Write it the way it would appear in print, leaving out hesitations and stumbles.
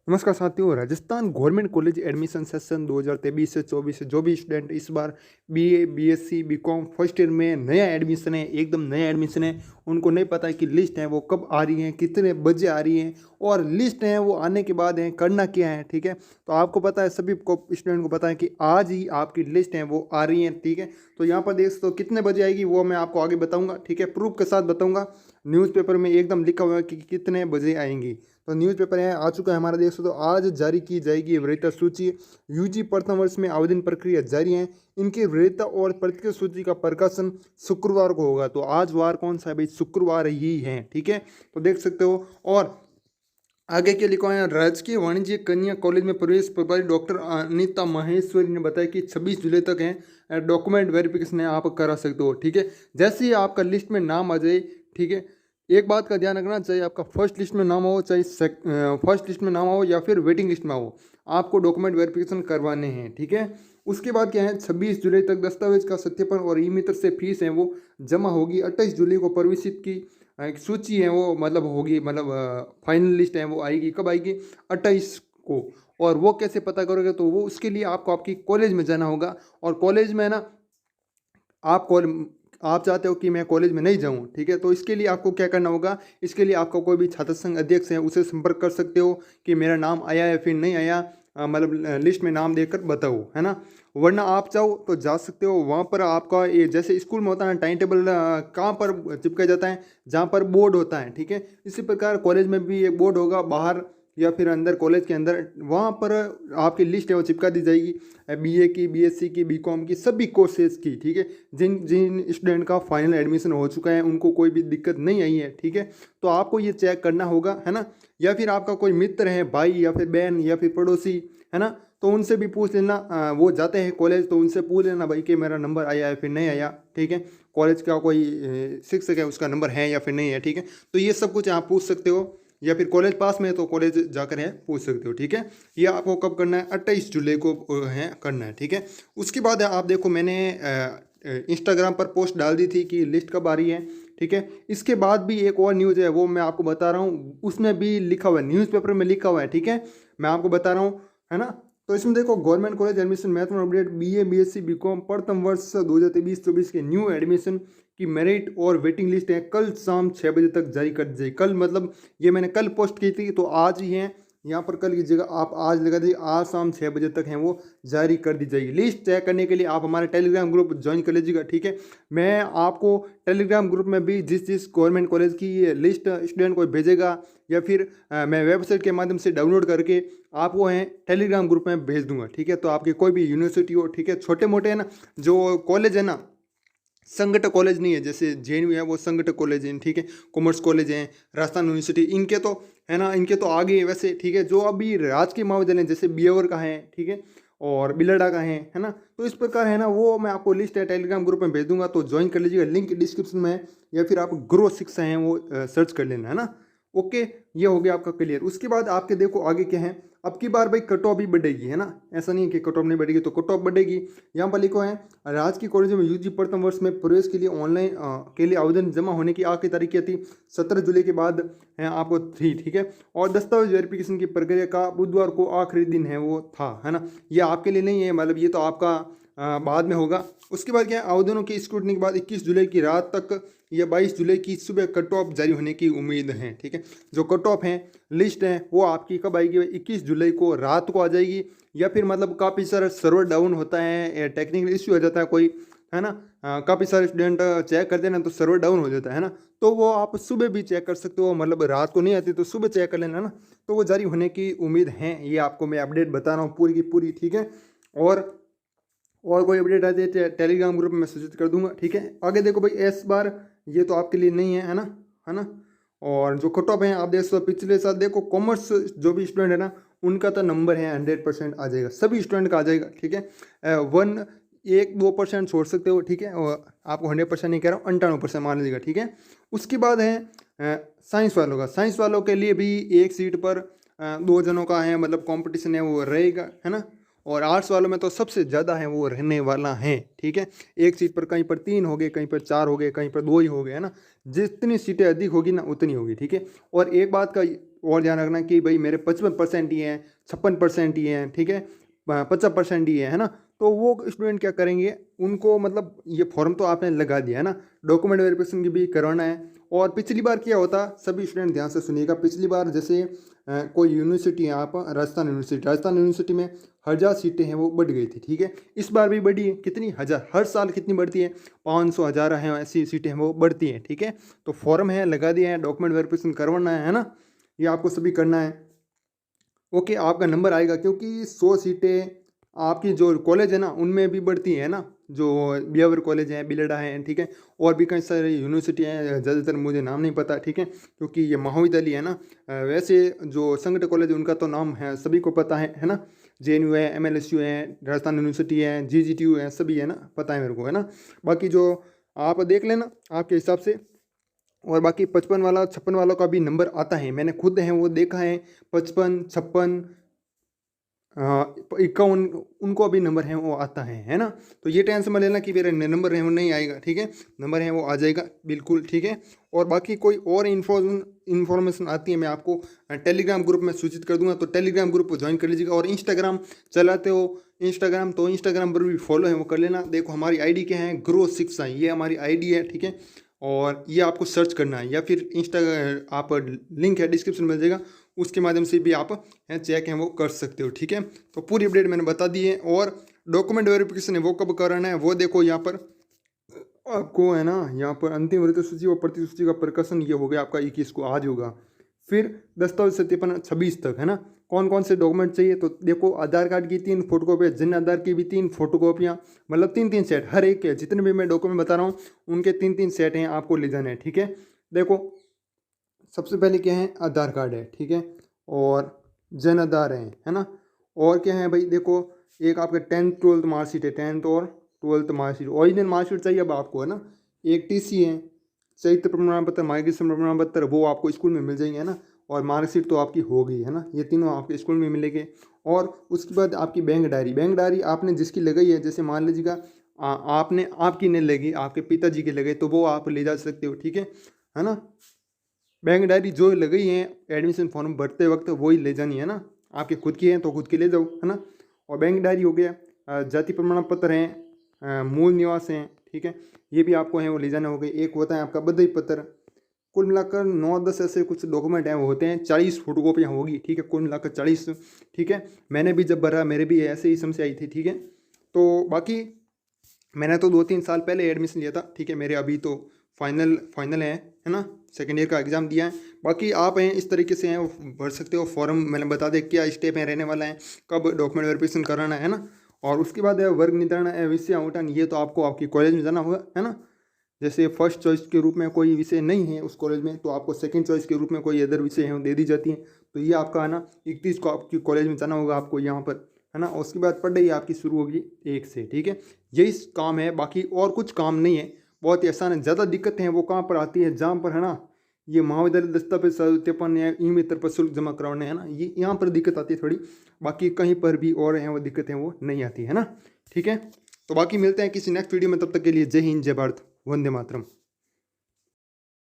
नमस्कार साथियों। Rajasthan government college admission session 2023 से 24 से जो भी स्टूडेंट इस बार BA BSc BCom first year में नया एडमिशन है, एकदम नया एडमिशन है, उनको नहीं पता है कि लिस्ट है वो कब आ रही है, कितने बजे आ रही है और लिस्ट है वो आने के बाद है करना क्या है। ठीक है, तो आपको पता है, सभी को स्टूडेंट को पता है कि आज ही आपकी लिस्ट है वो आ रही है। ठीक है, तो यहाँ पर देख सकते हो कितने बजे आएगी वो मैं आपको आगे बताऊँगा। ठीक है, प्रूफ के साथ बताऊँगा। न्यूज़पेपर में एकदम लिखा हुआ है कि कितने बजे आएंगी। तो न्यूज़पेपर यहाँ आ चुका है हमारा, देख सकते हो। आज जारी की जाएगी वरीयता सूची। यूजी प्रथम वर्ष में आवेदन प्रक्रिया जारी है। इनकी वरीयता और प्रतिक्रिया सूची का प्रकाशन शुक्रवार को होगा। तो आज वार कौन सा है भाई? शुक्रवार ही है। ठीक है, तो देख सकते हो। और आगे के लिखा है, राजकीय वाणिज्य कन्या कॉलेज में प्रवेश प्रभारी डॉक्टर अनिता माहेश्वरी ने बताया कि 26 जुलाई तक है डॉक्यूमेंट वेरिफिकेशन है, आप करा सकते हो। ठीक है, जैसे ही आपका लिस्ट में नाम आ जाए, ठीक है, एक बात का ध्यान रखना, चाहे आपका फर्स्ट लिस्ट में नाम हो, चाहे फर्स्ट लिस्ट में नाम हो या फिर वेटिंग लिस्ट में हो, आपको डॉक्यूमेंट वेरिफिकेशन करवाने हैं। ठीक है, उसके बाद क्या है, 26 जुलाई तक दस्तावेज का सत्यापन और ई मित्र से फीस है वो जमा होगी। 28 जुलाई को प्रवेशित की एक सूची है वो मतलब होगी, मतलब फाइनल लिस्ट है वो आएगी। कब आएगी? 28 को। और वो कैसे पता करोगे? तो वो उसके लिए आपको आपकी कॉलेज में जाना होगा। और कॉलेज में ना, आप कॉल आप चाहते हो कि मैं कॉलेज में नहीं जाऊं, ठीक है, तो इसके लिए आपको क्या करना होगा? इसके लिए आपका कोई भी छात्र संघ अध्यक्ष है उसे संपर्क कर सकते हो कि मेरा नाम आया या फिर नहीं आया, मतलब लिस्ट में नाम देकर बताओ, है ना। वरना आप चाहो तो जा सकते हो वहाँ पर। आपका ये जैसे स्कूल में होता है टाइम टेबल, कहाँ पर चिपका जाता है? जहाँ पर बोर्ड होता है। ठीक है, इसी प्रकार कॉलेज में भी एक बोर्ड होगा बाहर या फिर अंदर कॉलेज के अंदर, वहाँ पर आपकी लिस्ट है वो चिपका दी जाएगी, बीए की, बीएससी की, बीकॉम की, सभी कोर्सेज की। ठीक है, जिन जिन स्टूडेंट का फाइनल एडमिशन हो चुका है, उनको कोई भी दिक्कत नहीं आई है। ठीक है, तो आपको ये चेक करना होगा, है ना। या फिर आपका कोई मित्र है, भाई या फिर बहन या फिर पड़ोसी, है ना, तो उनसे भी पूछ लेना। वो जाते हैं कॉलेज तो उनसे पूछ लेना भाई कि मेरा नंबर आया है फिर नहीं आया। ठीक है, कॉलेज का कोई शिक्षक है उसका नंबर है या फिर नहीं है। ठीक है, तो ये सब कुछ आप पूछ सकते हो। या फिर कॉलेज पास में है तो कॉलेज जाकर है पूछ सकते हो। ठीक है, ये आपको कब करना है? 28 जुलाई को है करना है। ठीक है, उसके बाद आप देखो, मैंने इंस्टाग्राम पर पोस्ट डाल दी थी कि लिस्ट कब आ रही है। ठीक है, इसके बाद भी एक और न्यूज़ है वो मैं आपको बता रहा हूँ, उसमें भी लिखा हुआ है, न्यूज़पेपर में लिखा हुआ है। ठीक है, मैं आपको बता रहा हूँ, है ना। तो इसमें देखो, गवर्नमेंट कॉलेज एडमिशन महत्वपूर्ण अपडेट, बीए बीएससी बीकॉम प्रथम वर्ष 2023-24 के न्यू एडमिशन की मेरिट और वेटिंग लिस्ट है कल शाम 6 बजे तक जारी कर दी जाएगी। कल मतलब ये मैंने कल पोस्ट की थी, तो आज ही है यहाँ पर। कल की जगह आप आज लगा दीजिए, आज शाम 6 बजे तक है वो जारी कर दी जाएगी। लिस्ट चेक करने के लिए आप हमारे टेलीग्राम ग्रुप ज्वाइन कर लीजिएगा। ठीक है, मैं आपको टेलीग्राम ग्रुप में भी जिस जिस गवर्नमेंट कॉलेज की लिस्ट स्टूडेंट को भेजेगा या फिर मैं वेबसाइट के माध्यम से डाउनलोड करके आपको है टेलीग्राम ग्रुप में भेज दूंगा। ठीक है, तो आपकी कोई भी यूनिवर्सिटी हो, ठीक है, छोटे मोटे है ना जो कॉलेज है ना, संगठन कॉलेज नहीं है, जैसे जेएनयू है वो संगठन कॉलेज है। ठीक है, कॉमर्स कॉलेज हैं, राजस्थान यूनिवर्सिटी, इनके तो है ना, इनके तो आगे है वैसे। ठीक है, जो अभी राजकीय महाविद्यालय जैसे बीएवर का है, ठीक है, और बिलडा का है ना, तो इस प्रकार है ना, वो मैं आपको लिस्ट है टेलीग्राम ग्रुप में भेज दूंगा, तो ज्वाइन कर लीजिएगा। लिंक डिस्क्रिप्शन में है, या फिर आप ग्रो शिक्षा है वो सर्च कर लेना, है ना। ओके, ये हो गया आपका क्लियर। उसके बाद आपके देखो आगे क्या है। अब की बार भाई कट ऑफ भी बढ़ेगी, है ना, ऐसा नहीं है कि कट ऑफ नहीं बढ़ेगी, तो कट ऑफ बढ़ेगी। यहाँ पर लिखो है, राजकीय कॉलेजों में यूजी प्रथम वर्ष में प्रवेश के लिए ऑनलाइन के लिए आवेदन जमा होने की आखिरी तारीख क्या थी? 17 जुलाई के बाद है आपको थी। ठीक है, और दस्तावेज वेरिफिकेशन की प्रक्रिया का बुधवार को आखिरी दिन है वो था, है ना। ये आपके लिए नहीं है, मतलब ये तो आपका बाद में होगा। उसके बाद क्या है, आवेदनों की स्क्रूटनी के बाद 21 जुलाई की रात तक या 22 जुलाई की सुबह कट ऑफ जारी होने की उम्मीद है। ठीक है, जो कट ऑफ है लिस्ट है वो आपकी कब आएगी? 21 जुलाई को रात को आ जाएगी। या फिर मतलब काफ़ी सारा सर्वर डाउन होता है, टेक्निकल इश्यू हो जाता है कोई, है ना, काफ़ी सारे स्टूडेंट चेक करते हैं ना तो सर्वर डाउन हो जाता है ना, तो वो आप सुबह भी चेक कर सकते हो, मतलब रात को नहीं आती तो सुबह चेक कर लेना ना, तो वो जारी होने की उम्मीद है। ये आपको मैं अपडेट बता रहा हूँ पूरी की पूरी। ठीक है, और कोई अपडेट आती है टेलीग्राम ग्रुप में सूचित कर दूंगा। ठीक है, आगे देखो भाई, इस बार ये तो आपके लिए नहीं है, है ना, है ना। और जो कट ऑफ है आप देख सकते हो, पिछले साल देखो कॉमर्स जो भी स्टूडेंट है ना, उनका तो नंबर है 100% आ जाएगा, सभी स्टूडेंट का आ जाएगा। ठीक है, 1-2% छोड़ सकते हो। ठीक है, और आपको 100% नहीं कह रहा हूँ, 98% मान लीजिएगा। ठीक है, उसके बाद है साइंस वालों का। साइंस वालों के लिए भी एक सीट पर 2 जनों का है, मतलब कंपटीशन है वो रहेगा, है ना। और आर्ट्स वालों में तो सबसे ज़्यादा है वो रहने वाला है। ठीक है, एक सीट पर कहीं पर 3 हो गए, कहीं पर 4 हो गए, कहीं पर 2 ही हो गए, है ना। जितनी सीटें अधिक होगी ना उतनी होगी। ठीक है, और एक बात का और ध्यान रखना कि भाई मेरे 55% ही हैं, 56% ही हैं, ठीक है, 50% ही है ना। तो वो स्टूडेंट क्या करेंगे, उनको मतलब ये फॉर्म तो आपने लगा दिया है ना, डॉक्यूमेंट वेरिफिकेशन की भी करवाना है। और पिछली बार क्या होता, सभी स्टूडेंट ध्यान से सुनिएगा, पिछली बार जैसे कोई यूनिवर्सिटी है, आप राजस्थान यूनिवर्सिटी में 1000 सीटें हैं वो बढ़ गई थी, ठीक है। इस बार भी बढ़ी है, कितनी 1000, हर साल कितनी बढ़ती है, 500 1000 हैं, ऐसी सीटें हैं वो बढ़ती हैं, ठीक है। तो फॉर्म है लगा दिया है, डॉक्यूमेंट वेरिफिकेशन करवाना है ना, ये आपको सभी करना है। ओके, आपका नंबर आएगा, क्योंकि 100 सीटें आपकी जो कॉलेज है ना उनमें भी बढ़ती है ना, जो बियावर कॉलेज है, बिलडा है, ठीक है, और भी कई सारी यूनिवर्सिटी हैं, ज़्यादातर मुझे नाम नहीं पता, ठीक है, क्योंकि ये महाविद्यालय है ना। वैसे जो संगठन कॉलेज उनका तो नाम है, सभी को पता है ना, JNU है, MLSU है, राजस्थान यूनिवर्सिटी है, GGTU है, सभी है ना, पता है मेरे को, है ना। बाकी जो आप देख लेना आपके हिसाब से। और बाकी 55 वाला 56 वालों का भी नंबर आता है, मैंने खुद है वो देखा है, 55 56 51 उनको अभी नंबर है वो आता है ना। तो ये टेंशन मत लेना कि मेरे नंबर है वो नहीं आएगा, ठीक है, नंबर है वो आ जाएगा बिल्कुल, ठीक है। और बाकी कोई और इन्फॉर्मेशन आती है मैं आपको टेलीग्राम ग्रुप में सूचित कर दूंगा, तो टेलीग्राम ग्रुप को ज्वाइन कर लीजिएगा। और इंस्टाग्राम चलाते हो इंस्टाग्राम, तो इंस्टाग्राम पर भी फॉलो है वो कर लेना। देखो हमारी ID क्या है, ग्रो शिक्षा, ये हमारी ID है, ठीक है। और ये आपको सर्च करना है, या फिर आप लिंक है डिस्क्रिप्शन में मिल जाएगा, उसके माध्यम से भी आप चेक है वो कर सकते हो, ठीक है। तो पूरी अपडेट मैंने बता दी है। और डॉक्यूमेंट वेरिफिकेशन है वो कब कराना है, वो देखो यहाँ पर आपको है ना, यहाँ पर अंतिम वृत्त सूची और प्रति सूची का प्रकाशन ये हो गया आपका 21 को, आज होगा। फिर दस्तावेज सत्यापन 26 तक, है ना। कौन कौन से डॉक्यूमेंट चाहिए, तो देखो आधार कार्ड की 3 फोटोकॉपियाँ, जन आधार की भी 3 फोटोकॉपियाँ, मतलब 3 सेट, हर एक के जितने भी मैं डॉक्यूमेंट बता रहा हूँ उनके 3 सेट हैं, आपको ले जाने हैं, ठीक है। देखो सबसे पहले क्या है, आधार कार्ड है, ठीक है, और जन आधार है ना। और क्या है भाई, देखो एक आपका 10th 12th मार्कशीट है, 10th और 12th मार्कशीट, ओरिजिनल मार्कशीट चाहिए अब आपको, है ना। एक TC है, संयुक्त प्रमाण पत्र, माइग्रेशन प्रमाण पत्र, वो आपको स्कूल में मिल जाएंगे, है ना। और मार्कशीट तो आपकी हो गई, है ना, ये तीनों आपके स्कूल में मिलेंगे। और उसके बाद आपकी बैंक डायरी आपने जिसकी लगाई है, जैसे मान लीजिएगा आपने, आपकी नहीं लगी, आपके पिताजी की लगे, तो वो आप ले जा सकते हो, ठीक है ना। बैंक डायरी जो लगाई है एडमिशन फॉर्म भरते वक्त वही ले जानी है ना, आपके खुद की है तो खुद की ले जाओ, है ना। और बैंक डायरी हो गया, जाति प्रमाण पत्र हैं, मूल निवास हैं, ठीक है, ये भी आपको है वो ले जाना हो गया। एक होता है आपका बधाई पत्र, कुल मिलाकर 9-10 ऐसे कुछ डॉक्यूमेंट हैं वो होते हैं, 40 फोटोकॉपियाँ होगी, ठीक है, कुल मिलाकर 40, ठीक है। मैंने भी जब भरा मेरे भी ऐसे ही समस्या आई थी, ठीक है। तो बाकी मैंने तो 2-3 साल पहले एडमिशन लिया था, ठीक है, मेरे अभी तो फाइनल है ना, सेकेंड ईयर का एग्ज़ाम दिया है। बाकी आप हैं इस तरीके से हैं वो भर सकते हो फॉर्म, मैंने बता दें क्या स्टेप हैं रहने वाला है, कब डॉक्यूमेंट वेरिफिकेशन कराना है ना। और उसके बाद है वर्ग निर्धारण है, विषय आवंटन, ये तो आपको आपकी कॉलेज में जाना होगा, है ना। जैसे फर्स्ट चॉइस के रूप में कोई विषय नहीं है उस कॉलेज में, तो आपको सेकंड चॉइस के रूप में कोई अदर विषय है वो दे दी जाती है। तो ये आपका है ना 31 को आपकी कॉलेज में जाना होगा आपको यहाँ पर, है ना। और उसके बाद पढ़ाई आपकी शुरू होगी 1 से, ठीक है। यही काम है, बाकी और कुछ काम नहीं है, बहुत ही आसान है। ज़्यादा दिक्कतें हैं वो कहाँ पर आती है, जहाँ पर है ना ये महाविद्यालय दस्तावेज सत्यापन या ई मित्र पर शुल्क जमा कराने, है ना, ये यहाँ पर दिक्कत आती है थोड़ी। बाकी कहीं पर भी और हैं वो दिक्कतें वो नहीं आती है ना, ठीक है। तो बाकी मिलते हैं किसी नेक्स्ट वीडियो में, तब तक के लिए जय हिंद, जय भारत, वंदे मातरम।